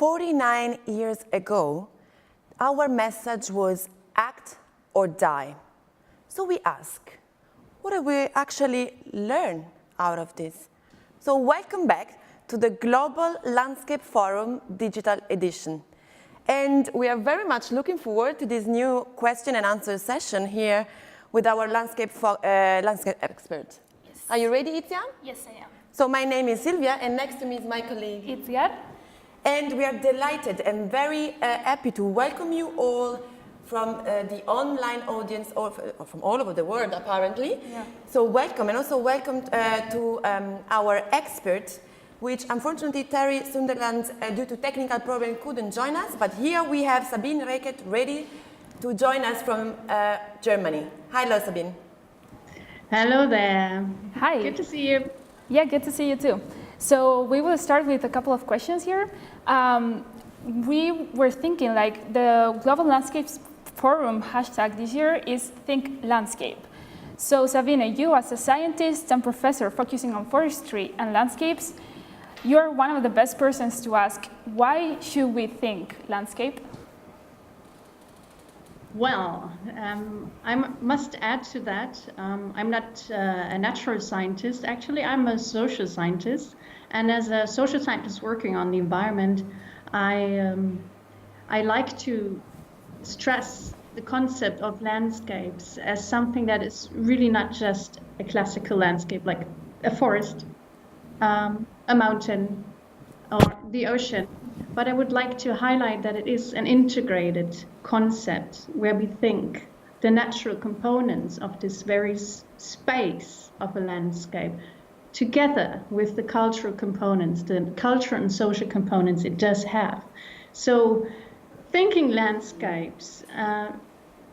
49 years ago, our message was act or die. So we ask, what do we actually learn out of this? So welcome back to the Global Landscape Forum Digital Edition. And we are very much looking forward to this new question and answer session here with our landscape expert. Yes. Are you ready, Itzia? Yes, I am. So my name is Silvia, and next to me is my colleague Itzia. And we are delighted and very happy to welcome you all from the online audience or from all over the world, apparently. Yeah. So welcome, and also welcome to our expert, which unfortunately Terry Sunderland, due to technical problem, couldn't join us. But here we have Sabine Reinecke ready to join us from Germany. Hello, Sabine. Hello there. Hi. Good to see you. Yeah, good to see you too. So we will start with a couple of questions here. We were thinking like the Global Landscapes Forum hashtag this year is Think Landscape. So Sabine, you as a scientist and professor focusing on forestry and landscapes, you're one of the best persons to ask, why should we think landscape? Well, I must add to that, I'm not a natural scientist. Actually, I'm a social scientist. And as a social scientist working on the environment, I like to stress the concept of landscapes as something that is really not just a classical landscape like a forest, a mountain, or the ocean. But I would like to highlight that it is an integrated concept where we think the natural components of this very space of a landscape together with the cultural components, the cultural and social components it does have. So thinking landscapes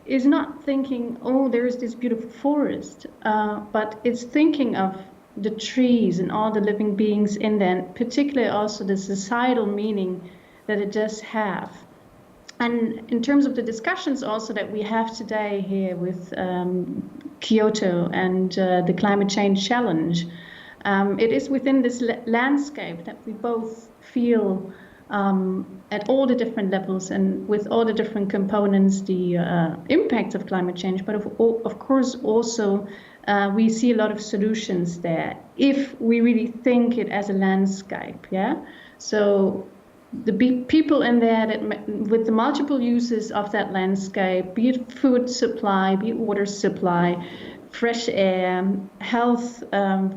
is not thinking, oh, there is this beautiful forest, but it's thinking of the trees and all the living beings in there, and particularly also the societal meaning that it does have. And in terms of the discussions also that we have today here with Kyoto and the climate change challenge, it is within this landscape that we both feel at all the different levels and with all the different components the impacts of climate change, but of course also we see a lot of solutions there if we really think it as a landscape. Yeah, so the people in there that with the multiple uses of that landscape, be it food supply, be it water supply, fresh air, health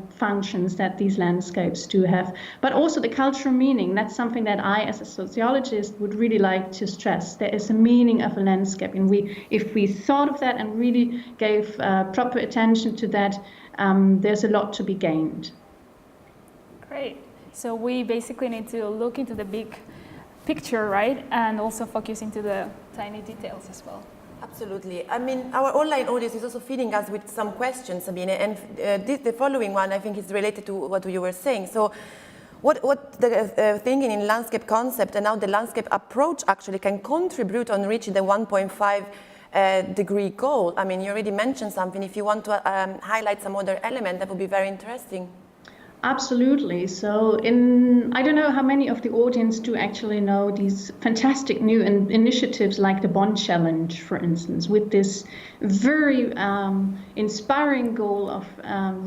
functions that these landscapes do have, but also the cultural meaning. That's something that I, as a sociologist, would really like to stress. There is a meaning of a landscape, and if we thought of that and really gave proper attention to that, there's a lot to be gained. Great. So we basically need to look into the big picture, right? And also focus into the tiny details as well. Absolutely. I mean, our online audience is also feeding us with some questions, Sabine, and the following one I think is related to what you were saying. So what the thinking in landscape concept and how the landscape approach actually can contribute on reaching the 1.5 degree goal? I mean, you already mentioned something. If you want to highlight some other element, that would be very interesting. Absolutely. So I don't know how many of the audience do actually know these fantastic new initiatives like the Bond Challenge, for instance, with this very inspiring goal of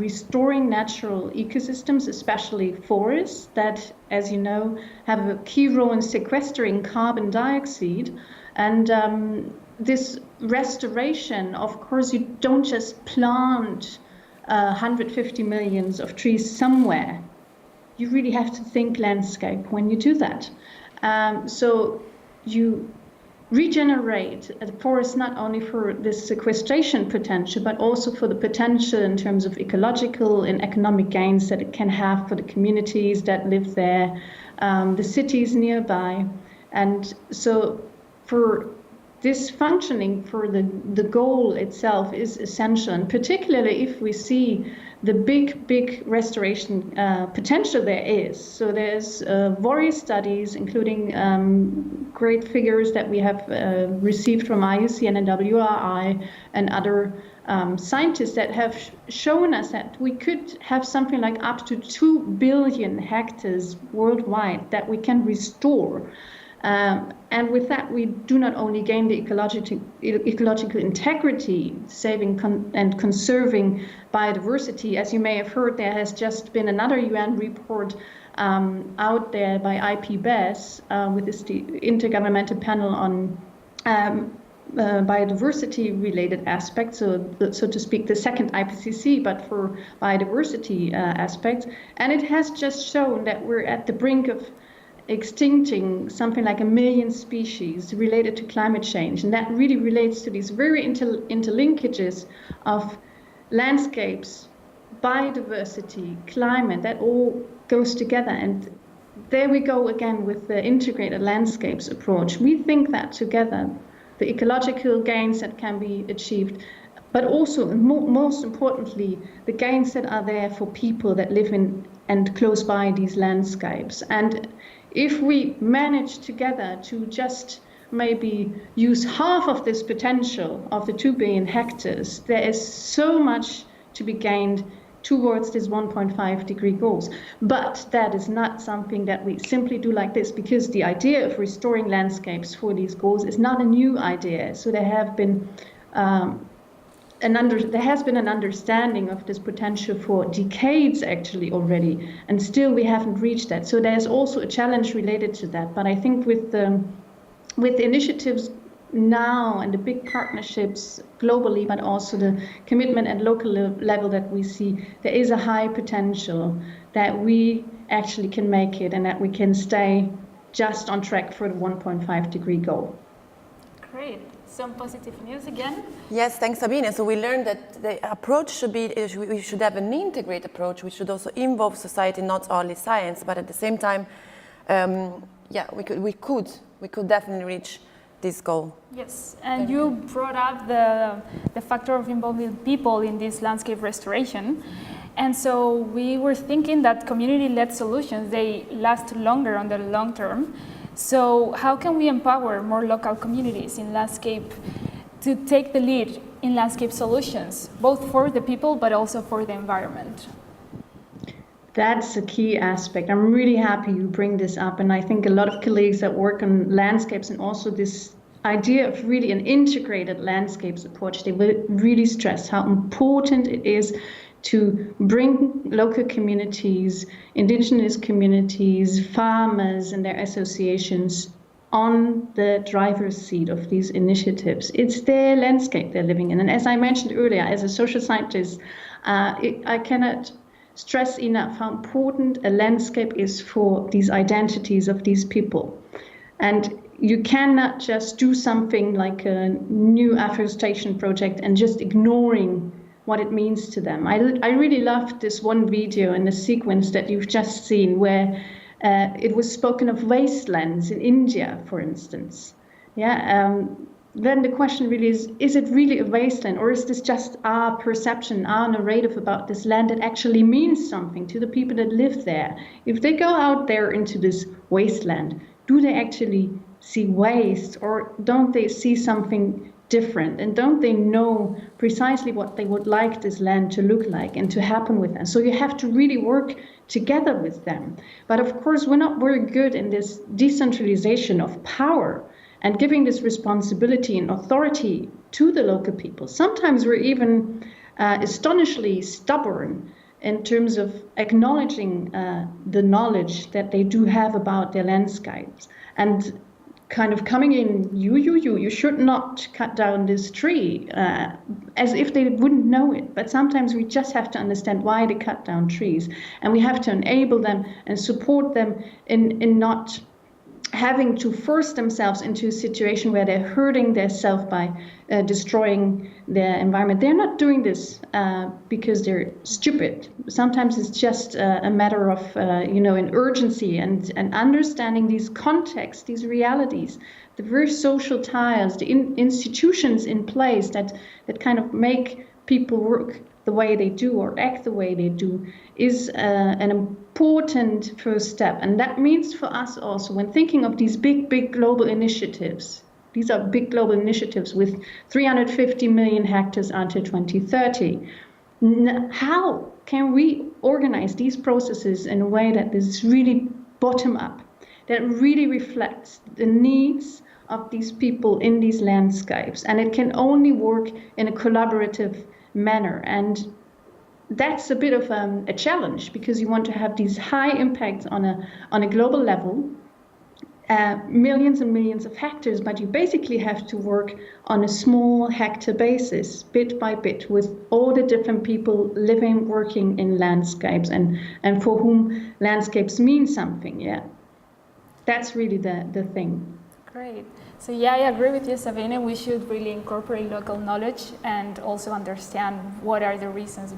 restoring natural ecosystems, especially forests that, as you know, have a key role in sequestering carbon dioxide. And this restoration, of course, you don't just plant 150 millions of trees somewhere. You really have to think landscape when you do that. So you regenerate a forest not only for this sequestration potential, but also for the potential in terms of ecological and economic gains that it can have for the communities that live there, the cities nearby. And so for this functioning for the goal itself is essential, and particularly if we see the big restoration potential there is. So there's various studies, including great figures that we have received from IUCN and WRI and other scientists that have shown us that we could have something like up to 2 billion hectares worldwide that we can restore. And with that, we do not only gain the ecological integrity, saving and conserving biodiversity. As you may have heard, there has just been another UN report out there by IPBES with this Intergovernmental Panel on biodiversity-related aspects, so to speak, the second IPCC, but for biodiversity aspects. And it has just shown that we're at the brink of extincting something like 1 million species related to climate change. And that really relates to these very interlinkages of landscapes, biodiversity, climate, that all goes together. And there we go again with the integrated landscapes approach. We think that together, the ecological gains that can be achieved, but also, most importantly, the gains that are there for people that live in and close by these landscapes. And if we manage together to just maybe use half of this potential of the 2 billion hectares, there is so much to be gained towards this 1.5 degree goals. But that is not something that we simply do like this, because the idea of restoring landscapes for these goals is not a new idea. So there have been there has been an understanding of this potential for decades actually already, and still we haven't reached that. So there's also a challenge related to that. But I think with the initiatives now and the big partnerships globally, but also the commitment at local level that we see, there is a high potential that we actually can make it and that we can stay just on track for the 1.5 degree goal. Great. Some positive news again. Yes, thanks, Sabine. So we learned that the approach should be, we should have an integrated approach, which should also involve society, not only science, but at the same time, we could definitely reach this goal. Yes, and you brought up the factor of involving people in this landscape restoration. And so we were thinking that community-led solutions, they last longer on the long term. So how can we empower more local communities in landscape to take the lead in landscape solutions, both for the people but also for the environment? That's a key aspect. I'm really happy you bring this up. And I think a lot of colleagues that work on landscapes and also this idea of really an integrated landscapes approach, they will really stress how important it is to bring local communities, indigenous communities, farmers and their associations on the driver's seat of these initiatives. It's their landscape they're living in. And as I mentioned earlier, as a social scientist, I cannot stress enough how important a landscape is for these identities of these people. And you cannot just do something like a new afforestation project and just ignoring what it means to them. I really loved this one video in the sequence that you've just seen where it was spoken of wastelands in India, for instance. Then the question really is it really a wasteland, or is this just our perception, our narrative about this land that actually means something to the people that live there? If they go out there into this wasteland, do they actually see waste, or don't they see something different? And don't they know precisely what they would like this land to look like and to happen with them? So you have to really work together with them. But of course, we're not very good in this decentralization of power and giving this responsibility and authority to the local people. Sometimes we're even astonishingly stubborn in terms of acknowledging the knowledge that they do have about their landscapes and kind of coming in, you should not cut down this tree, as if they wouldn't know it. But sometimes we just have to understand why they cut down trees. And we have to enable them and support them in not having to force themselves into a situation where they're hurting themselves by destroying their environment. They're not doing this because they're stupid. Sometimes it's just a matter of, an urgency and understanding these contexts, these realities, the very social ties, the institutions in place that kind of make people work the way they do or act the way they do is an important first step. And that means for us also, when thinking of these big global initiatives, These are big global initiatives with 350 million hectares until 2030. How can we organize these processes in a way that is really bottom up, that really reflects the needs of these people in these landscapes? And it can only work in a collaborative manner. And that's a bit of a challenge, because you want to have these high impacts on a global level, millions and millions of hectares, but you basically have to work on a small hectare basis, bit by bit, with all the different people living, working in landscapes, and for whom landscapes mean something. Yeah, that's really the thing. Great. So yeah, I agree with you, Sabine. We should really incorporate local knowledge and also understand what are the reasons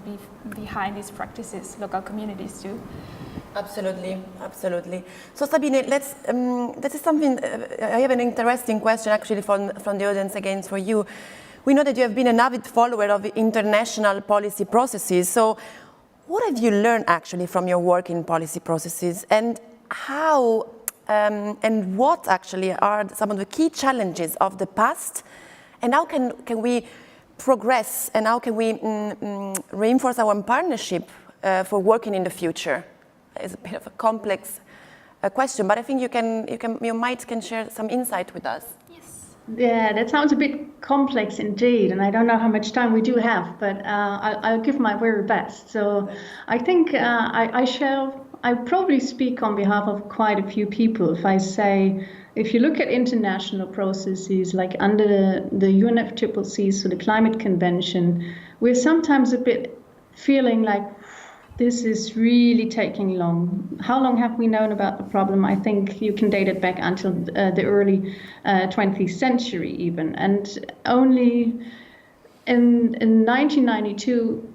behind these practices local communities do. Absolutely, absolutely. So Sabine, let's. This is something. I have an interesting question actually from the audience again for you. We know that you have been an avid follower of international policy processes. So, what have you learned actually from your work in policy processes, and how? And what actually are some of the key challenges of the past, and how can we progress, and how can we reinforce our partnership for working in the future? It's a bit of a complex question, but I think you might share some insight with us. Yes. Yeah, that sounds a bit complex indeed, and I don't know how much time we do have, but I'll give my very best. So I think I probably speak on behalf of quite a few people if I say, if you look at international processes like under the UNFCCC, so the Climate Convention, we're sometimes a bit feeling like this is really taking long. How long have we known about the problem? I think you can date it back until the early 20th century even. And only in 1992,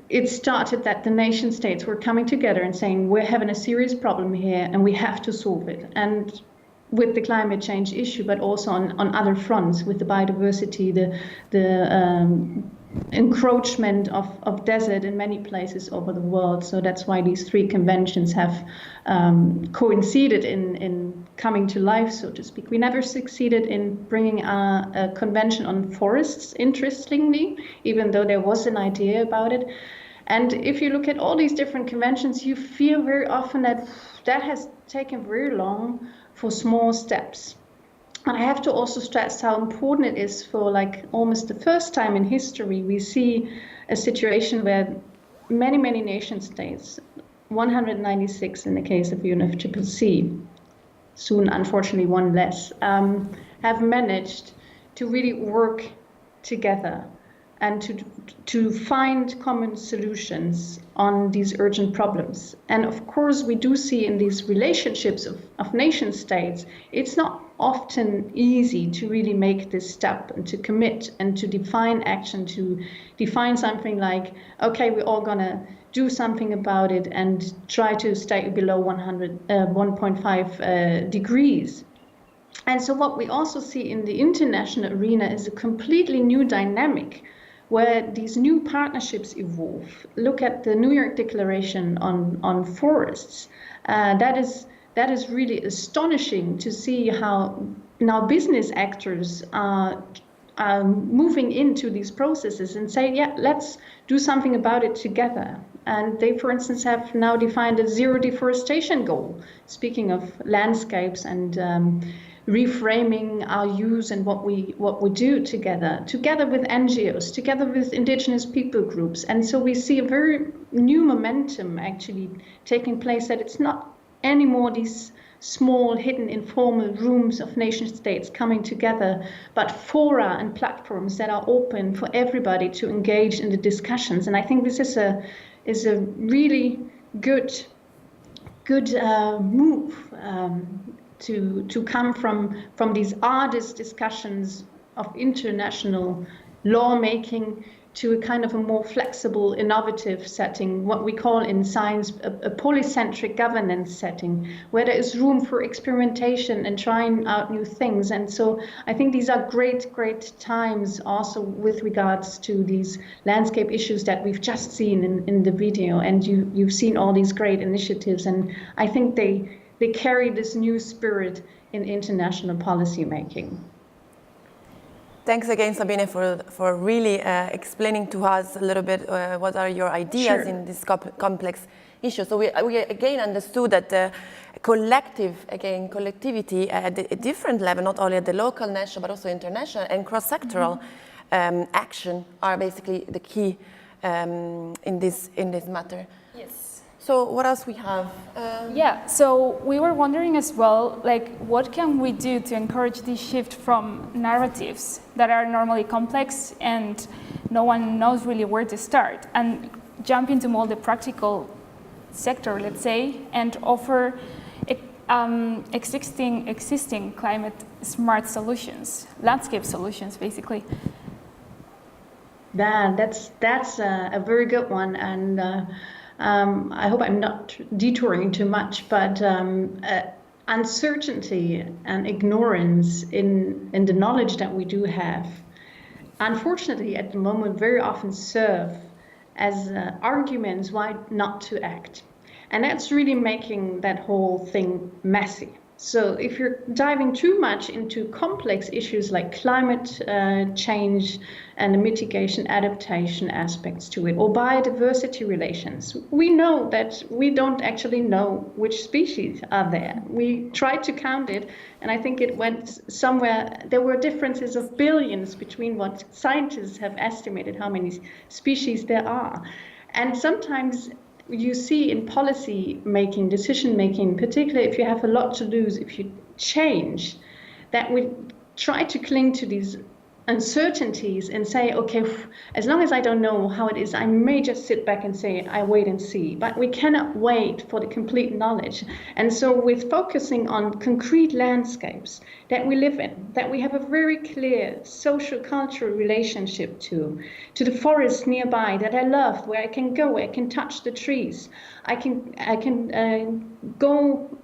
it started that the nation states were coming together and saying, we're having a serious problem here and we have to solve it. And with the climate change issue, but also on other fronts, with the biodiversity, the encroachment of desert in many places over the world. So that's why these three conventions have coincided in coming to life, so to speak. We never succeeded in bringing a convention on forests, interestingly, even though there was an idea about it. And if you look at all these different conventions, you feel very often that has taken very long for small steps. And I have to also stress how important it is for, like, almost the first time in history, we see a situation where many, many nation states, 196 in the case of UNFCCC, soon unfortunately one less, have managed to really work together and to find common solutions on these urgent problems. And of course, we do see in these relationships of nation states, it's not often easy to really make this step and to commit and to define action, to define something like, okay, we're all gonna do something about it and try to stay below 1.5 degrees. And so what we also see in the international arena is a completely new dynamic where these new partnerships evolve. Look at the New York Declaration on forests. That is really astonishing to see how now business actors are moving into these processes and say, yeah, let's do something about it together. And they, for instance, have now defined a zero deforestation goal, speaking of landscapes and reframing our use and what we do together with NGOs, together with indigenous people groups. And so we see a very new momentum actually taking place, that it's not anymore these small, hidden, informal rooms of nation states coming together, but fora and platforms that are open for everybody to engage in the discussions. And I think this is a really good move to come from these arduous discussions of international lawmaking to a kind of a more flexible, innovative setting, what we call in science a polycentric governance setting, where there is room for experimentation and trying out new things. And so I think these are great times also with regards to these landscape issues that we've just seen in the video. And you've seen all these great initiatives, and I think they carry this new spirit in international policy making. Thanks again, Sabine, for really explaining to us a little bit what are your ideas in this complex issue. So we again understood that the collectivity at a different level, not only at the local, national, but also international and cross-sectoral action are basically the key in this matter. Yes. So what else we have? Yeah, so we were wondering as well, like, what can we do to encourage this shift from narratives that are normally complex and no one knows really where to start, and jump into more the practical sector, let's say, and offer existing climate smart solutions, landscape solutions, basically. That's a very good one, and I hope I'm not detouring too much, but uncertainty and ignorance in the knowledge that we do have, unfortunately, at the moment, very often serve as arguments why not to act. And that's really making that whole thing messy. So if you're diving too much into complex issues like climate change and the mitigation adaptation aspects to it, or biodiversity relations, we know that we don't actually know which species are there. We tried to count it, and I think it went somewhere, there were differences of billions between what scientists have estimated how many species there are. And sometimes you see in policy making, decision making, particularly if you have a lot to lose, if you change, that we try to cling to these uncertainties and say, okay, as long as I don't know how it is, I may just sit back and say, I wait and see. But we cannot wait for the complete knowledge. And so with focusing on concrete landscapes that we live in, that we have a very clear social cultural relationship to the forest nearby that I love, where I can go, where I can touch the trees, I can go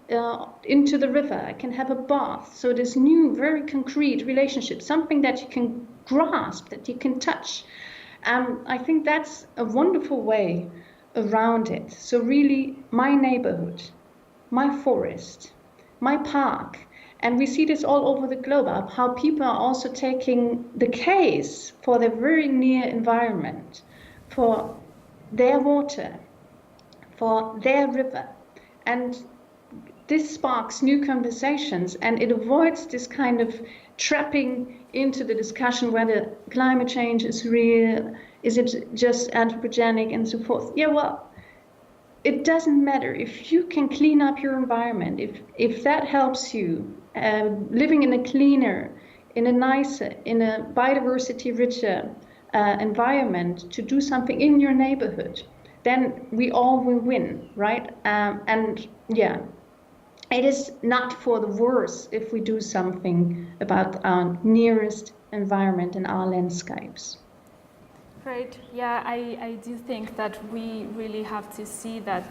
into the river, I can have a bath. So this new, very concrete relationship, something that you can grasp, that you can touch. I think that's a wonderful way around it. So really, my neighborhood, my forest, my park, and we see this all over the globe, how people are also taking the case for their very near environment, for their water, for their river. And this sparks new conversations, and it avoids this kind of trapping into the discussion whether climate change is real, is it just anthropogenic, and so forth. Yeah, well, it doesn't matter. If you can clean up your environment, if that helps you living in a cleaner, in a nicer, in a biodiversity richer environment, to do something in your neighborhood, then we all will win, right? And yeah, it is not for the worse if we do something about our nearest environment and our landscapes. Right, yeah, I do think that we really have to see that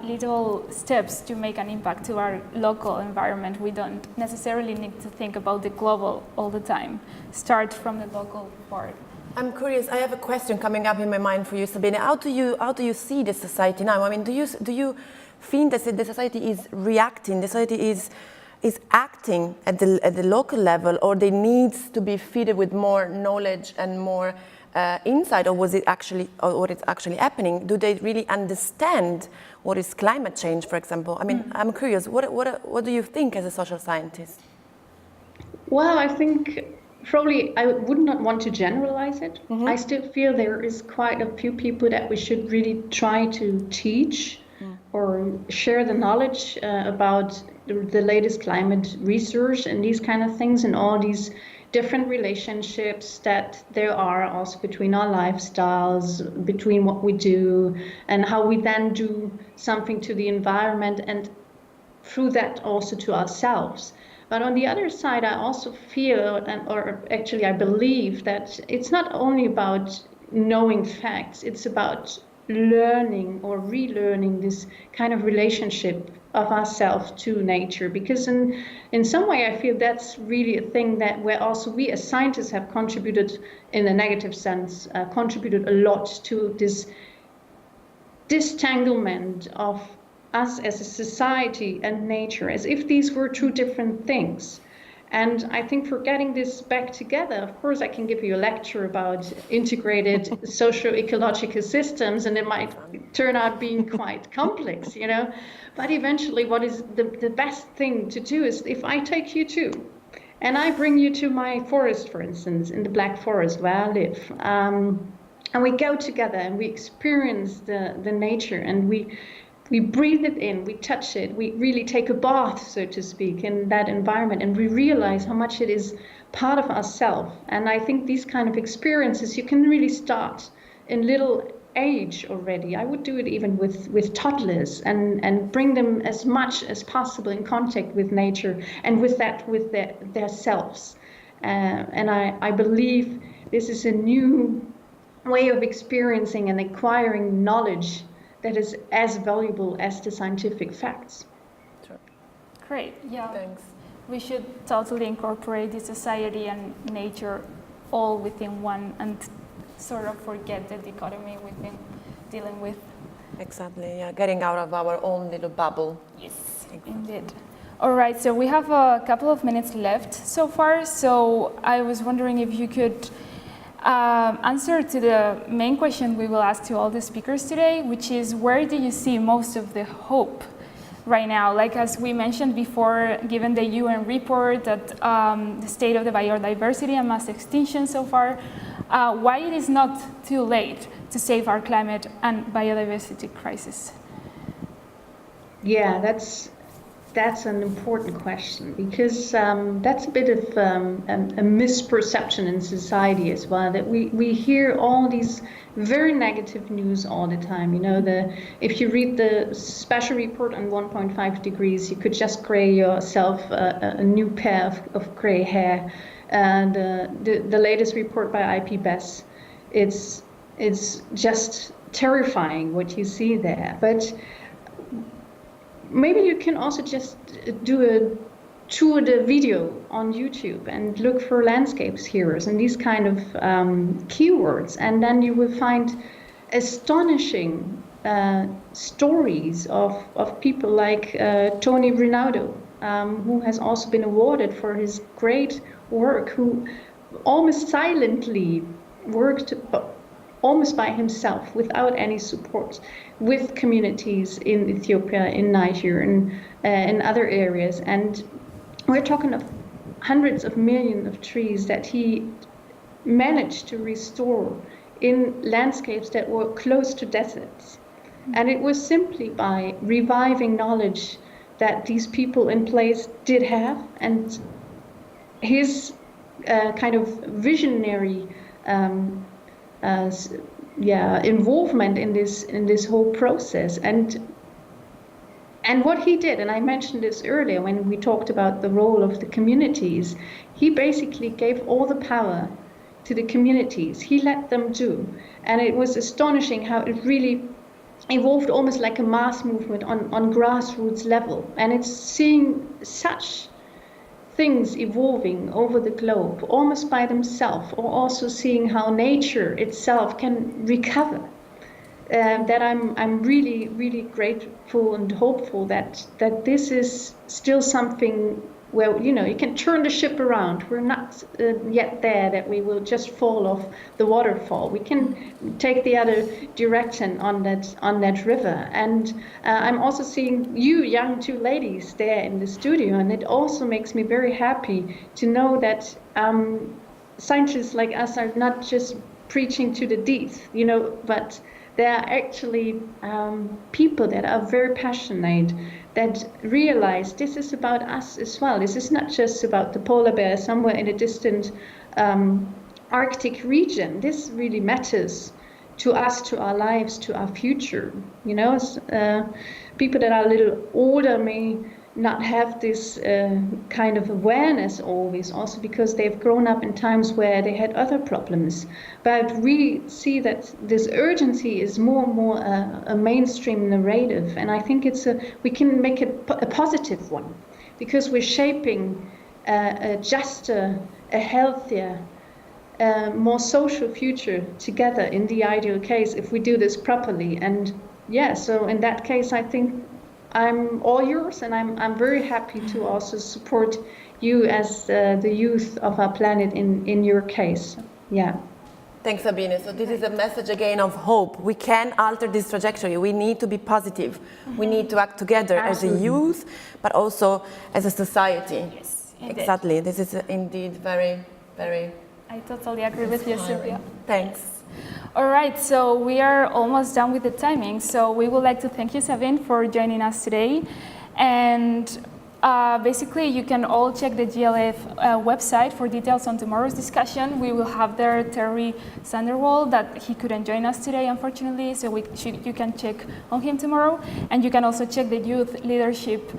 little steps to make an impact to our local environment. We don't necessarily need to think about the global all the time. Start from the local part. I'm curious. I have a question coming up in my mind for you, Sabine. How do you see the society now? I mean, do you think that the society is reacting? The society is acting at the local level, or they needs to be fed with more knowledge and more insight, or what is actually happening? Do they really understand what is climate change, for example? I mean, I'm curious. What do you think as a social scientist? Well, I think probably I would not want to generalize it. I still feel there is quite a few people that we should really try to teach or share the knowledge about the latest climate research and these kind of things, and all these different relationships that there are also between our lifestyles, between what we do and how we then do something to the environment, and through that also to ourselves. But on the other side, I also feel, or actually I believe, that it's not only about knowing facts, it's about learning or relearning this kind of relationship of ourselves to nature. Because in some way I feel that's really a thing that where also we as scientists have contributed, in a negative sense, contributed a lot to this disentanglement of us as a society and nature, as if these were two different things. And I think for getting this back together, of course, I can give you a lecture about integrated socio-ecological systems, and it might turn out being quite complex, you know. But eventually, what is the best thing to do is if I take you to, and I bring you to my forest, for instance, in the Black Forest where I live, and we go together and we experience the nature, and we breathe it in, we touch it, we really take a bath, so to speak, in that environment, and we realize how much it is part of ourselves. And I think these kind of experiences, you can really start in little age already. I would do it even with toddlers, and bring them as much as possible in contact with nature and with their selves. And I believe this is a new way of experiencing and acquiring knowledge that is as valuable as the scientific facts. Sure. Great, yeah. Thanks. We should totally incorporate the society and nature all within one, and sort of forget the dichotomy we've been dealing with. Exactly, yeah, getting out of our own little bubble. Yes, indeed. All right, so we have a couple of minutes left so far, so I was wondering if you could answer to the main question we will ask to all the speakers today, which is, where do you see most of the hope right now? Like, as we mentioned before, given the UN report that the state of the biodiversity and mass extinction so far, why it is not too late to save our climate and biodiversity crisis? Yeah, that's an important question, because that's a bit of a misperception in society as well, that we hear all these very negative news all the time. You know, if you read the special report on 1.5 degrees, you could just gray yourself a new pair of gray hair. And the latest report by IPBES, it's just terrifying what you see there. But maybe you can also just do a tour de video on YouTube and look for landscapes heroes and these kind of keywords, and then you will find astonishing stories of people like Tony Rinaldo, who has also been awarded for his great work, who almost silently worked almost by himself, without any support, with communities in Ethiopia, in Niger, and in other areas. And we're talking of hundreds of millions of trees that he managed to restore in landscapes that were close to deserts. And it was simply by reviving knowledge that these people in place did have, and his kind of visionary involvement in this whole process, and what he did, and I mentioned this earlier when we talked about the role of the communities, he basically gave all the power to the communities. He let them do, and it was astonishing how it really evolved almost like a mass movement on grassroots level, and it's seeing such things evolving over the globe almost by themselves, or also seeing how nature itself can recover. That I'm really, really grateful and hopeful that this is still something where, you know, you can turn the ship around. We're not yet there that we will just fall off the waterfall. We can take the other direction on that river. And I'm also seeing you young two ladies there in the studio, and it also makes me very happy to know that scientists like us are not just preaching to the deep, you know, but there are actually people that are very passionate, that realize this is about us as well. This is not just about the polar bear somewhere in a distant Arctic region. This really matters to us, to our lives, to our future. You know, people that are a little older may not have this kind of awareness always, also because they've grown up in times where they had other problems. But we see that this urgency is more and more a mainstream narrative, and I think we can make it a positive one, because we're shaping a juster, a healthier, more social future together in the ideal case if we do this properly. And yeah, so in that case, I think I'm all yours, and I'm very happy to also support you as the youth of our planet in your case. Yeah. Thanks, Sabine. So this is a message again of hope. We can alter this trajectory. We need to be positive. We need to act together as a youth, but also as a society. Yes, indeed. Exactly. This is indeed very, very. I totally agree with you, Sylvia. Thanks. All right, so we are almost done with the timing. So we would like to thank you, Sabine, for joining us today. And basically, you can all check the GLF website for details on tomorrow's discussion. We will have there Terry Sanderwall, that he couldn't join us today, unfortunately, so you can check on him tomorrow. And you can also check the youth leadership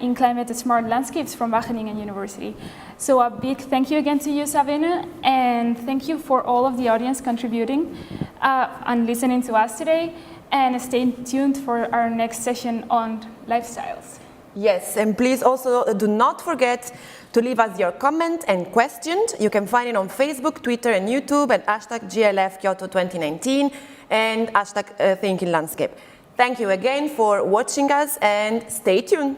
in climate smart landscapes from Wageningen University. So a big thank you again to you, Sabine, and thank you for all of the audience contributing and listening to us today. And stay tuned for our next session on lifestyles. Yes, and please also do not forget to leave us your comment and questions. You can find it on Facebook, Twitter, and YouTube at #GLF Kyoto 2019 and #Thinking Landscape. Thank you again for watching us, and stay tuned.